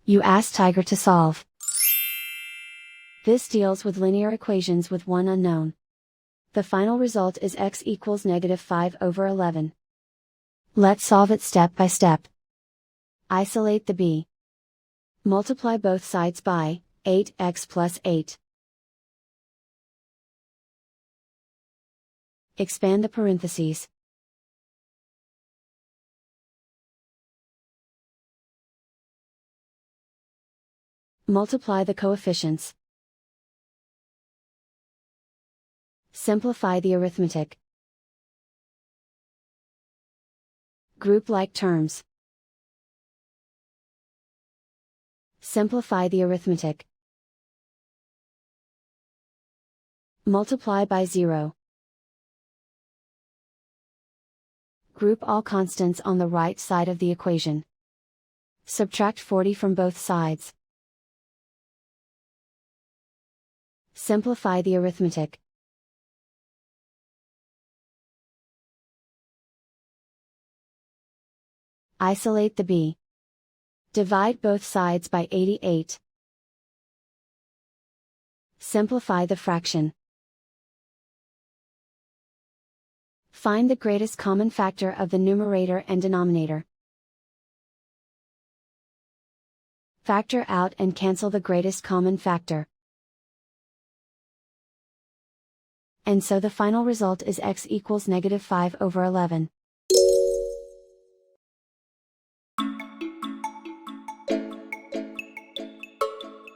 You ask Tiger to solve. This deals with linear equations with one unknown. The final result is x equals -5/11. Let's solve it step by step. Isolate the b. Multiply both sides by 8x plus 8. Expand the parentheses. Multiply the coefficients. Simplify the arithmetic. Group like terms. Simplify the arithmetic. Multiply by 0. Group all constants on the right side of the equation. Subtract 40 from both sides. Simplify the arithmetic. Isolate the b. Divide both sides by 88. Simplify the fraction. Find the greatest common factor of the numerator and denominator. Factor out and cancel the greatest common factor. And so the final result is x equals -5/11.